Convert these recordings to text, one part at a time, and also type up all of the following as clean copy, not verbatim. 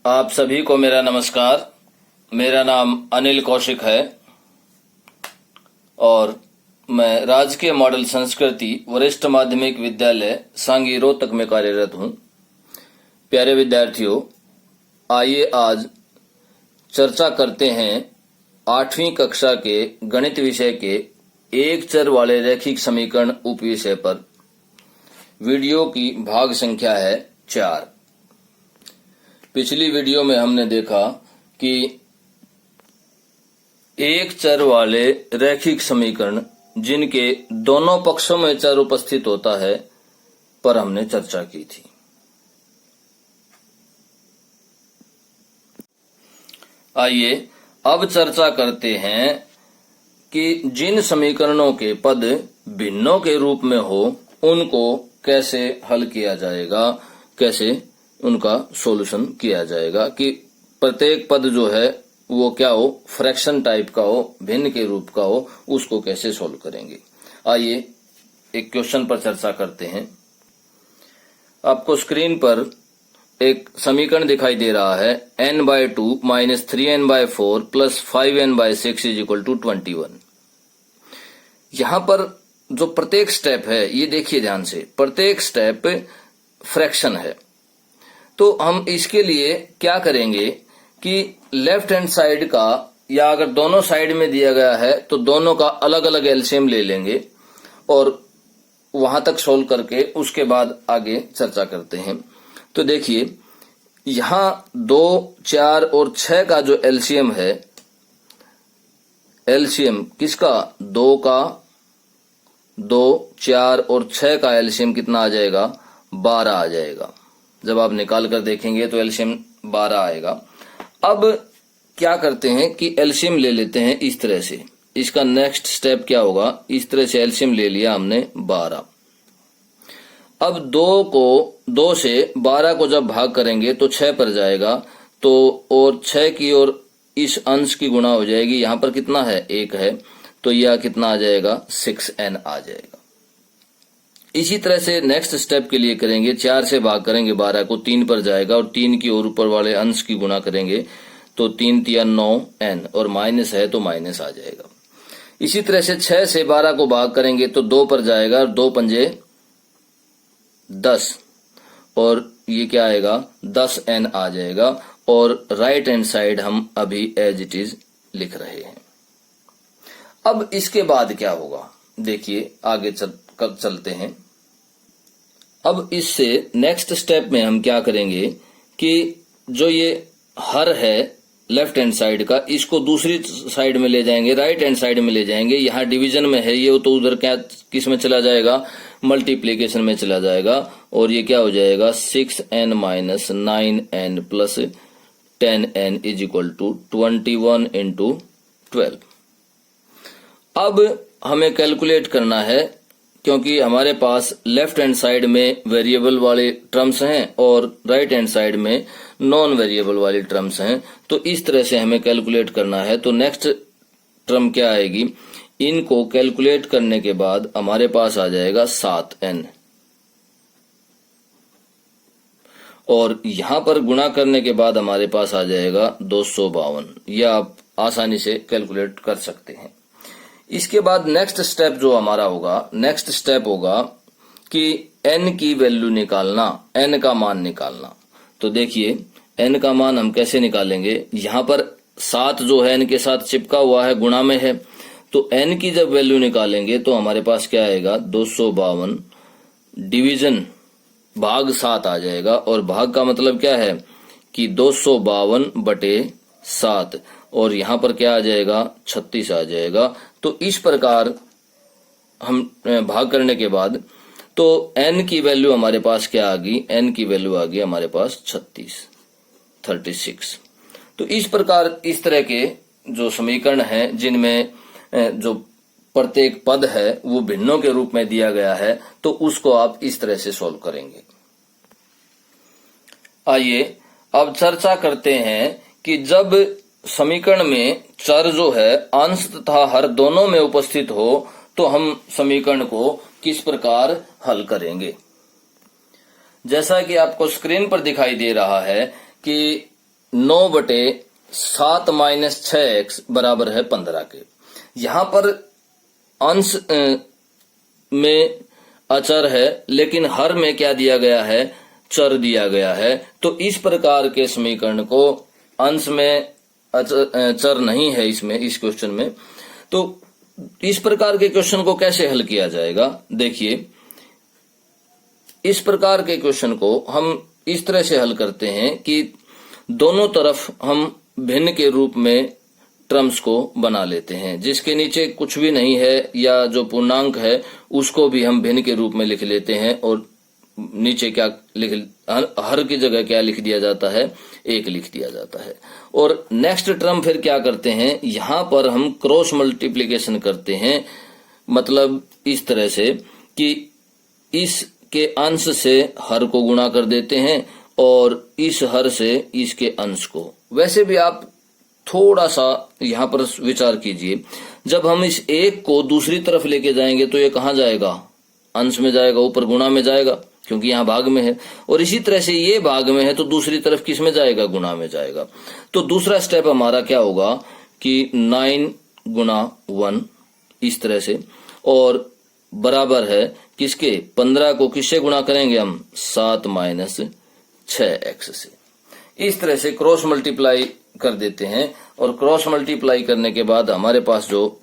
आप सभी को मेरा नमस्कार। मेरा नाम अनिल कौशिक है और मैं राजकीय मॉडल संस्कृति वरिष्ठ माध्यमिक विद्यालय सांगी रोहतक में कार्यरत हूं। प्यारे विद्यार्थियों, आइए आज चर्चा करते हैं 8वीं कक्षा के गणित विषय के एक चर वाले रैखिक समीकरण उपविषय पर। वीडियो की भाग संख्या है 4। पिछली वीडियो में हमने देखा कि एक चर वाले रैखिक समीकरण जिनके दोनों पक्षों में चर उपस्थित होता है पर हमने चर्चा की थी। आइए अब चर्चा करते हैं कि जिन समीकरणों के पद भिन्नों के रूप में हो उनको कैसे हल किया जाएगा, कैसे उनका सॉल्यूशन किया जाएगा, कि प्रत्येक पद जो है वो क्या हो, फ्रैक्शन टाइप का हो, भिन्न के रूप का हो, उसको कैसे सॉल्व करेंगे। आइए एक क्वेश्चन पर चर्चा करते हैं। आपको स्क्रीन पर एक समीकरण दिखाई दे रहा है n/2 - 3n/4 + 5n/6 = 21। यहां पर जो प्रत्येक स्टेप है ये देखिए ध्यान से, प्रत्येक स्टेप फ्रैक्शन है। तो हम इसके लिए क्या करेंगे कि लेफ्ट हैंड साइड का, या अगर दोनों साइड में दिया गया है तो दोनों का अलग अलग एलसीएम ले लेंगे और वहां तक सोल्व करके उसके बाद आगे चर्चा करते हैं। तो देखिए यहां 2, 4 और 6 का जो एलसीएम है, एलसीएम किसका, 2 का, 2, 4 और 6 का एलसीएम कितना आ जाएगा, 12 आ जाएगा। जब आप निकाल कर देखेंगे तो एलसीएम 12 आएगा। अब क्या करते हैं कि एलसीएम ले लेते हैं इस तरह से। इसका नेक्स्ट स्टेप क्या होगा, इस तरह से एलसीएम ले लिया हमने 12। अब 2 से 12 को जब भाग करेंगे तो 6 पर जाएगा, तो और 6 की ओर इस अंश की गुणा हो जाएगी। यहां पर कितना है, 1 है, तो यह कितना आ जाएगा, 6n आ जाएगा। इसी तरह से नेक्स्ट स्टेप के लिए करेंगे, 4 से भाग करेंगे 12 को, 3 पर जाएगा और 3 की ओर ऊपर वाले अंश की गुणा करेंगे तो 3 × 9n और माइनस है तो माइनस आ जाएगा। इसी तरह से 6 से 12 को भाग करेंगे तो 2 पर जाएगा और 2 पंजे 10 और ये क्या आएगा, 10n आ जाएगा। और राइट हैंड साइड हम अभी एज इट इज लिख रहे हैं। अब इसके बाद क्या होगा, देखिए आगे चलते हैं। अब इससे नेक्स्ट स्टेप में हम क्या करेंगे कि जो ये हर है लेफ्ट हैंड साइड का, इसको दूसरी साइड में ले जाएंगे, राइट हैंड साइड में ले जाएंगे। यहाँ डिवीजन में है ये, तो उधर क्या किस में चला जाएगा, मल्टीप्लीकेशन में चला जाएगा और ये क्या हो जाएगा, 6n - 9n + 10n = 21 × 12। अब हमें कैलकुलेट करना है, क्योंकि हमारे पास लेफ्ट हैंड साइड में वेरिएबल वाले टर्म्स हैं और राइट हैंड साइड में नॉन वेरिएबल वाली टर्म्स हैं। तो इस तरह से हमें कैलकुलेट करना है। तो नेक्स्ट टर्म क्या आएगी, इनको कैलकुलेट करने के बाद हमारे पास आ जाएगा 7n और यहां पर गुणा करने के बाद हमारे पास आ जाएगा 252। यह आप आसानी से कैलकुलेट कर सकते हैं। इसके बाद नेक्स्ट स्टेप जो हमारा होगा, नेक्स्ट स्टेप होगा कि n की वैल्यू निकालना, n का मान निकालना। तो देखिए n का मान हम कैसे निकालेंगे, यहां पर 7 जो है n के साथ चिपका हुआ है, गुणा में है, तो n की जब वैल्यू निकालेंगे तो हमारे पास क्या आएगा, 252 डिवीजन भाग 7 आ जाएगा। और भाग का मतलब क्या है कि 252/7 और यहां पर क्या आ जाएगा, 36 आ जाएगा। तो इस प्रकार हम भाग करने के बाद तो n की वैल्यू हमारे पास क्या आ गई, n की वैल्यू आ गई हमारे पास 36। तो इस प्रकार इस तरह के जो समीकरण हैं जिनमें जो प्रत्येक पद है वो भिन्नों के रूप में दिया गया है, तो उसको आप इस तरह से सॉल्व करेंगे। आइए अब चर्चा करते हैं कि जब समीकरण में चर जो है अंश तथा हर दोनों में उपस्थित हो तो हम समीकरण को किस प्रकार हल करेंगे। जैसा कि आपको स्क्रीन पर दिखाई दे रहा है कि 9/7 माइनस 6x बराबर है 15 के। यहां पर अंश में अचर है, लेकिन हर में क्या दिया गया है, चर दिया गया है। तो इस प्रकार के समीकरण को, अंश में चर नहीं है इसमें, इस क्वेश्चन में, तो इस प्रकार के क्वेश्चन को कैसे हल किया जाएगा। देखिए, इस प्रकार के क्वेश्चन को हम इस तरह से हल करते हैं कि दोनों तरफ हम भिन्न के रूप में टर्म्स को बना लेते हैं। जिसके नीचे कुछ भी नहीं है या जो पूर्णांक है उसको भी हम भिन्न के रूप में लिख लेते हैं, और नीचे क्या लिख, हर की जगह क्या लिख दिया जाता है, 1 लिख दिया जाता है। और नेक्स्ट टर्म फिर क्या करते हैं, यहां पर हम क्रॉस मल्टीप्लिकेशन करते हैं, मतलब इस तरह से कि इसके अंश से हर को गुणा कर देते हैं और इस हर से इसके अंश को। वैसे भी आप थोड़ा सा यहां पर विचार कीजिए, जब हम इस 1 को दूसरी तरफ लेके जाएंगे तो ये कहां जाएगा, अंश में जाएगा, ऊपर गुणा में जाएगा, क्योंकि यहाँ भाग में है। और इसी तरह से ये भाग में है तो दूसरी तरफ किस में जाएगा, गुणा में जाएगा। तो दूसरा स्टेप हमारा क्या होगा कि 9 गुणा 1 इस तरह से, और बराबर है किसके, 15 को किससे गुणा करेंगे हम, 7 माइनस 6x से। इस तरह से क्रॉस मल्टीप्लाई कर देते हैं, और क्रॉस मल्टीप्लाई करने के बाद हमारे पास जो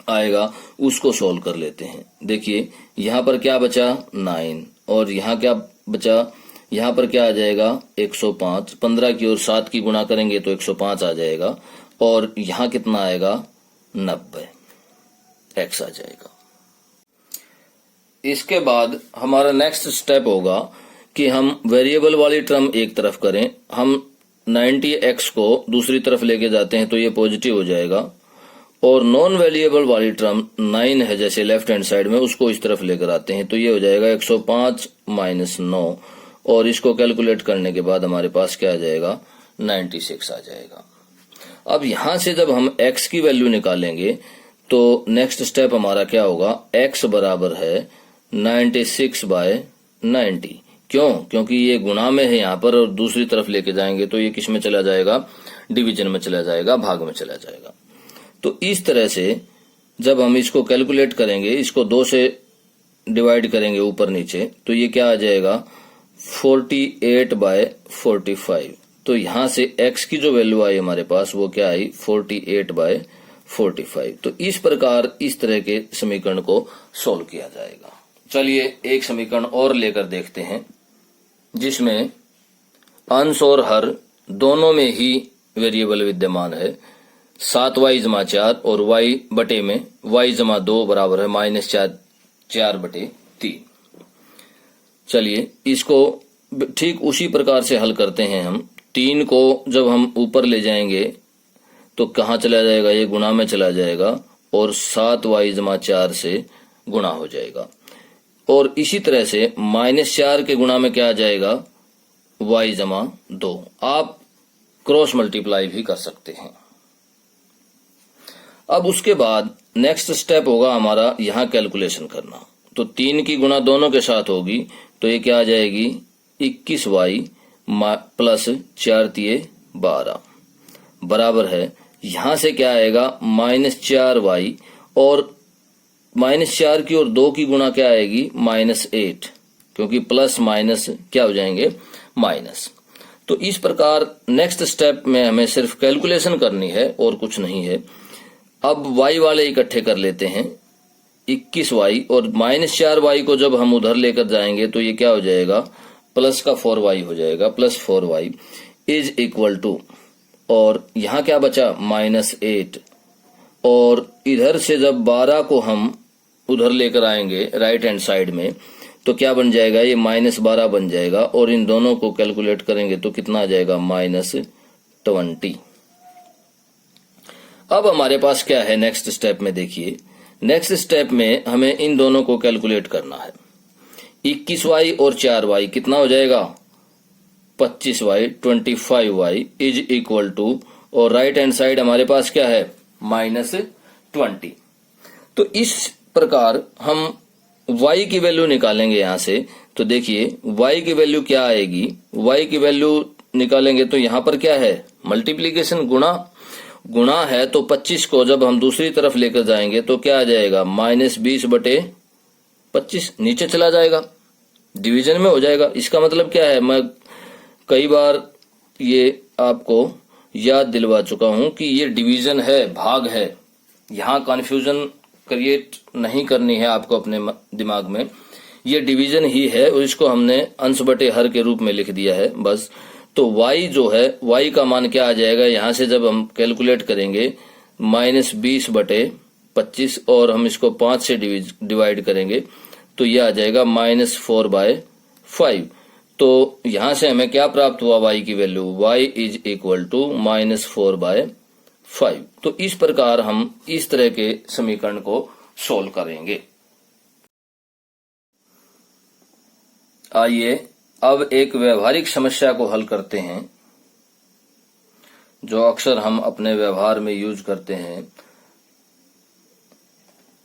आएगा उसको सोल्व कर लेते हैं। देखिए यहाँ पर क्या बचा, 9, और यहाँ क्या बचा, यहाँ पर क्या आ जाएगा, 105। 15 की और 7 की गुणा करेंगे तो 105 आ जाएगा, और यहाँ कितना आएगा, 90 x आ जाएगा। इसके बाद हमारा नेक्स्ट स्टेप होगा कि हम वेरिएबल वाली टर्म एक तरफ करें। हम 90x को दूसरी तरफ लेके जाते हैं तो ये पॉजिटिव हो जाएगा, और नॉन वेरिएबल वाली टर्म 9 है जैसे लेफ्ट हैंड साइड में, उसको इस तरफ लेकर आते हैं तो ये हो जाएगा 105 माइनस 9, और इसको कैलकुलेट करने के बाद हमारे पास क्या आ जाएगा, 96 आ जाएगा। अब यहां से जब हम x की वैल्यू निकालेंगे तो नेक्स्ट स्टेप हमारा क्या होगा, x बराबर है 96/90। क्यों, क्योंकि ये गुणा में है यहाँ पर, और दूसरी तरफ लेके जाएंगे तो ये किस में चला जाएगा, डिवीजन में चला जाएगा, भाग में चला जाएगा। तो इस तरह से जब हम इसको कैलकुलेट करेंगे, इसको 2 से डिवाइड करेंगे ऊपर नीचे, तो ये क्या आ जाएगा, 48/45। तो यहां से x की जो वैल्यू आई हमारे पास वो क्या आई, 48/45। तो इस प्रकार इस तरह के समीकरण को सोल्व किया जाएगा। चलिए एक समीकरण और लेकर देखते हैं, जिसमें अंश और हर दोनों में ही वेरिएबल विद्यमान है। 7y जमा 4 और y बटे में y जमा 2 बराबर है -4/3। चलिए इसको ठीक उसी प्रकार से हल करते हैं हम। 3 को जब हम ऊपर ले जाएंगे तो कहाँ चला जाएगा, ये गुणा में चला जाएगा, और 7y जमा 4 से गुणा हो जाएगा। और इसी तरह से -4 के गुणा में क्या आ जाएगा, y जमा 2। आप क्रॉस मल्टीप्लाई भी कर सकते हैं। अब उसके बाद नेक्स्ट स्टेप होगा हमारा यहाँ कैलकुलेशन करना। तो 3 की गुणा दोनों के साथ होगी तो ये क्या आ जाएगी, 21y प्लस 4 × 12 बराबर है, यहां से क्या आएगा, -4y, और -4 की और 2 की गुणा क्या आएगी, -8, क्योंकि प्लस माइनस क्या हो जाएंगे, माइनस। तो इस प्रकार नेक्स्ट स्टेप में हमें सिर्फ कैलकुलेशन करनी है और कुछ नहीं है। अब y वाले इकट्ठे कर लेते हैं, 21y, और -4y को जब हम उधर लेकर जाएंगे तो ये क्या हो जाएगा, प्लस का 4y हो जाएगा, +4y इज इक्वल टू, और यहाँ क्या बचा, -8, और इधर से जब 12 को हम उधर लेकर आएंगे राइट हैंड साइड में तो क्या बन जाएगा, ये -12 बन जाएगा, और इन दोनों को कैलकुलेट करेंगे तो कितना आ जाएगा, -20। अब हमारे पास क्या है नेक्स्ट स्टेप में, देखिए नेक्स्ट स्टेप में हमें इन दोनों को कैलकुलेट करना है। 21y और 4y कितना हो जाएगा, 25y, 25y is equal to, और राइट हैंड साइड हमारे पास क्या है, -20। तो इस प्रकार हम y की वैल्यू निकालेंगे यहां से। तो देखिए y की वैल्यू क्या आएगी, y की वैल्यू निकालेंगे तो यहाँ पर क्या है, मल्टीप्लीकेशन, गुणा है। तो 25 को जब हम दूसरी तरफ लेकर जाएंगे तो क्या आ जाएगा, -20/25 नीचे चला जाएगा, डिवीजन में हो जाएगा। इसका मतलब क्या है, मैं कई बार ये आपको याद दिलवा चुका हूं कि ये डिवीजन है, भाग है। यहाँ कन्फ्यूजन क्रिएट नहीं करनी है आपको अपने दिमाग में, ये डिवीजन ही है और इसको हमने अंश बटे हर के रूप में लिख दिया है बस। तो y जो है, y का मान क्या आ जाएगा, यहाँ से जब हम कैलकुलेट करेंगे -20/25 और हम इसको 5 से डिवाइड करेंगे तो यह आ जाएगा -4/5। तो यहां से हमें क्या प्राप्त हुआ, y की वैल्यू, y इज इक्वल टू -4/5। तो इस प्रकार हम इस तरह के समीकरण को सोल्व करेंगे। आइए अब एक व्यवहारिक समस्या को हल करते हैं जो अक्सर हम अपने व्यवहार में यूज करते हैं।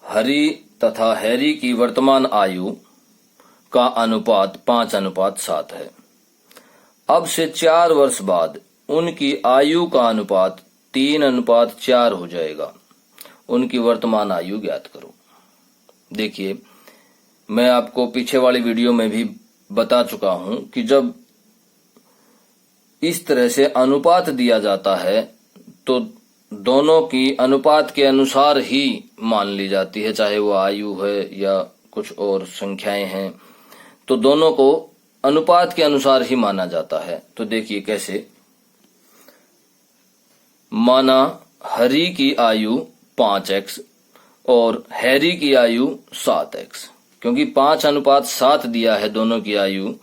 हरी तथा हैरी की वर्तमान आयु का अनुपात 5:7 है। अब से 4 वर्ष बाद उनकी आयु का अनुपात 3:4 हो जाएगा। उनकी वर्तमान आयु ज्ञात करो। देखिए, मैं आपको पीछे वाली वीडियो में भी बता चुका हूं कि जब इस तरह से अनुपात दिया जाता है तो दोनों की अनुपात के अनुसार ही मान ली जाती है, चाहे वो आयु है या कुछ और संख्याएं हैं, तो दोनों को अनुपात के अनुसार ही माना जाता है। तो देखिए कैसे, माना हरी की आयु 5x और हैरी की आयु 7x। क्योंकि 5:7 दिया है दोनों की आयु,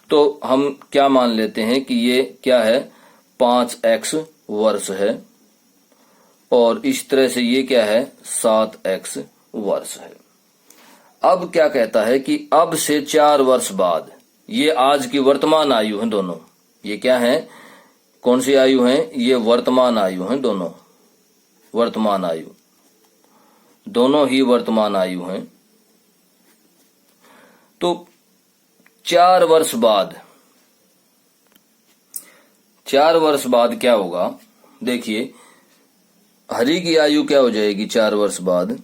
तो हम क्या मान लेते हैं कि ये क्या है, 5x वर्ष है और इस तरह से ये क्या है, 7x वर्ष है। अब क्या कहता है कि अब से 4 वर्ष बाद, ये आज की वर्तमान आयु है दोनों, ये क्या है, कौन सी आयु है, ये वर्तमान आयु है, दोनों वर्तमान आयु, दोनों ही वर्तमान आयु हैं। तो 4 वर्ष बाद, 4 वर्ष बाद क्या होगा, देखिए हरी की आयु क्या हो जाएगी 4 वर्ष बाद,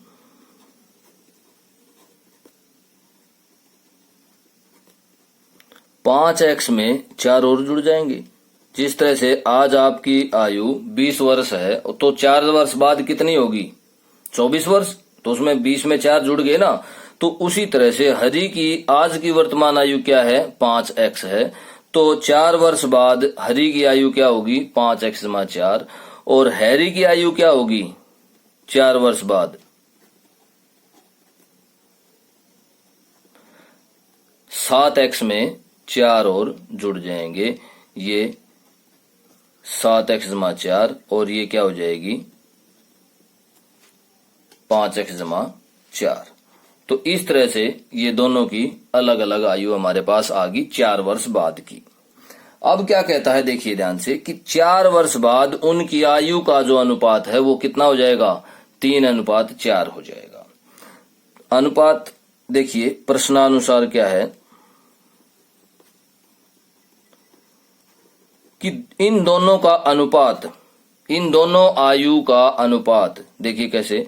पांच एक्स में 4 और जुड़ जाएंगे। जिस तरह से आज आपकी आयु 20 वर्ष है तो 4 वर्ष बाद कितनी होगी, 24 वर्ष, तो उसमें 20 में 4 जुड़ गए ना। तो उसी तरह से हरी की आज की वर्तमान आयु क्या है, 5x है। तो 4 वर्ष बाद हरी की आयु क्या होगी, 5x/4, और हैरी की आयु क्या होगी 4 वर्ष बाद, 7x में 4 और जुड़ जाएंगे, ये 7x/4 और ये क्या हो जाएगी 5x/4। तो इस तरह से ये दोनों की अलग अलग आयु हमारे पास आ गई 4 वर्ष बाद की। अब क्या कहता है, देखिए ध्यान से, कि 4 वर्ष बाद उनकी आयु का जो अनुपात है वो कितना हो जाएगा, 3:4 हो जाएगा। अनुपात देखिए प्रश्नानुसार क्या है कि इन दोनों का अनुपात, इन दोनों आयु का अनुपात देखिए कैसे,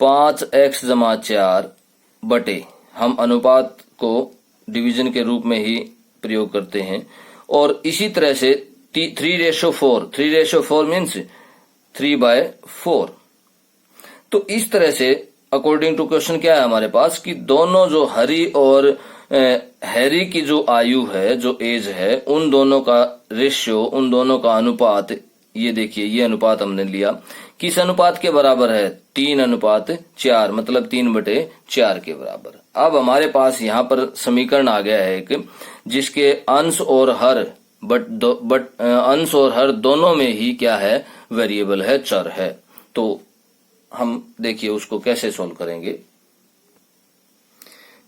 5x/4 बटे, हम अनुपात को डिवीजन के रूप में ही प्रयोग करते हैं, और इसी तरह से 3:4 मीन्स 3/4। तो इस तरह से अकॉर्डिंग टू क्वेश्चन क्या है हमारे पास कि दोनों जो हरी और हैरी की जो आयु है, जो एज है, उन दोनों का रेशियो, उन दोनों का अनुपात, ये देखिए ये अनुपात हमने लिया, किस अनुपात के बराबर है, 3:4, मतलब 3/4 के बराबर। अब हमारे पास यहाँ पर समीकरण आ गया है एक, जिसके अंश और हर अंश और हर दोनों में ही क्या है, वेरिएबल है, चर है। तो हम देखिए उसको कैसे सोल्व करेंगे।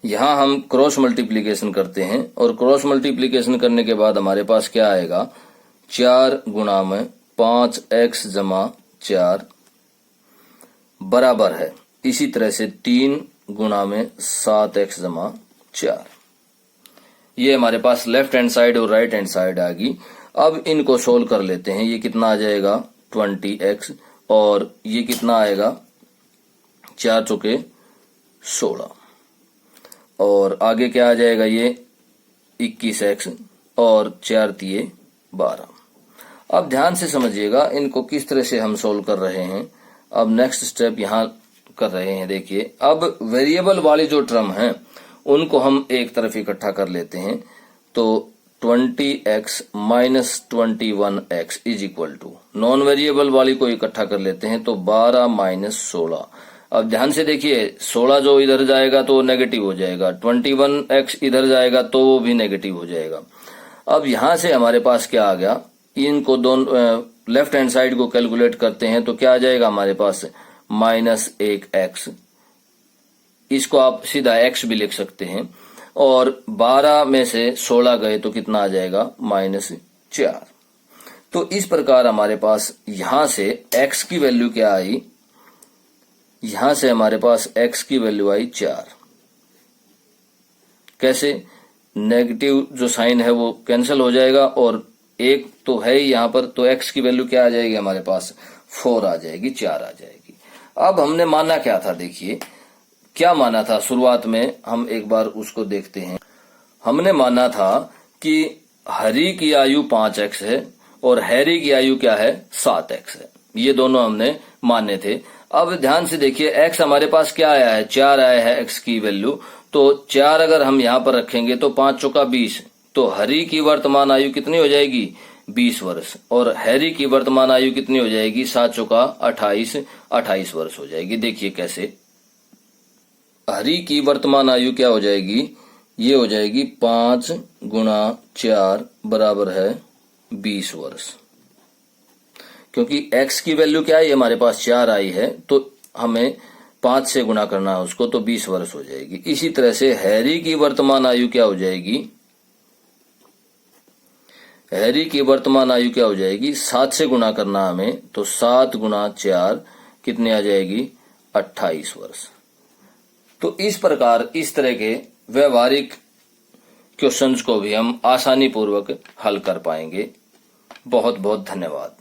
यहां हम क्रॉस मल्टीप्लीकेशन करते हैं और क्रॉस मल्टीप्लीकेशन करने के बाद हमारे पास क्या आएगा, 4 गुणा में 5x/4 बराबर है, इसी तरह से 3 गुणा में 7x/4। ये हमारे पास लेफ्ट हैंड साइड और राइट हैंड साइड आ गई। अब इनको सोल्व कर लेते हैं। ये कितना आ जाएगा 20x और ये कितना आएगा 4 चौके 16 और आगे क्या आ जाएगा ये 21x और 4 तिये 12। अब ध्यान से समझिएगा इनको किस तरह से हम सोल्व कर रहे हैं। अब नेक्स्ट स्टेप यहाँ कर रहे हैं। देखिए अब वेरिएबल वाली जो टर्म है उनको हम एक तरफ इकट्ठा कर लेते हैं। तो 20x minus 21x is equal to, non variable वाली को इकट्ठा कर लेते हैं तो 12 माइनस 16। अब ध्यान से देखिए 16 जो इधर जाएगा तो नेगेटिव हो जाएगा, 21x इधर जाएगा तो वो भी नेगेटिव हो जाएगा। अब यहां से हमारे पास क्या आ गया, इनको दोनों लेफ्ट हैंड साइड को कैलकुलेट करते हैं तो क्या आ जाएगा हमारे पास माइनस 1x, इसको आप सीधा x भी लिख सकते हैं। और 12 में से 16 गए तो कितना आ जाएगा माइनस 4। तो इस प्रकार हमारे पास यहां से x की वैल्यू क्या आई, यहां से हमारे पास x की वैल्यू आई 4। कैसे, नेगेटिव जो साइन है वो कैंसिल हो जाएगा और एक तो है ही यहां पर, तो x की वैल्यू क्या आ जाएगी हमारे पास 4 आ जाएगी, 4 आ जाएगी। अब हमने माना क्या था, देखिए क्या माना था शुरुआत में, हम एक बार उसको देखते हैं। हमने माना था कि हरी की आयु 5x है और हैरी की आयु क्या है 7x है, ये दोनों हमने माने थे। अब ध्यान से देखिए x हमारे पास क्या आया है 4 आया है x की वैल्यू, तो 4 अगर हम यहाँ पर रखेंगे तो 5 चौका 20, तो हरी की वर्तमान आयु कितनी हो जाएगी 20 वर्ष और हैरी की वर्तमान आयु कितनी हो जाएगी 7 चौका 28 वर्ष हो जाएगी। देखिए कैसे, हरी की वर्तमान आयु क्या हो जाएगी, ये हो जाएगी 5 गुणा 4 बराबर है 20 वर्ष। क्योंकि x की वैल्यू क्या है हमारे पास 4 आई है तो हमें 5 से गुणा करना है उसको, तो 20 वर्ष हो जाएगी। इसी तरह से हैरी की वर्तमान आयु क्या हो जाएगी, हैरी की वर्तमान आयु क्या हो जाएगी 7 से गुणा करना हमें, तो 7 गुणा 4 कितने आ जाएगी 28 वर्ष। तो इस प्रकार इस तरह के व्यवहारिक क्वेश्चंस को भी हम आसानी पूर्वक हल कर पाएंगे। बहुत बहुत धन्यवाद।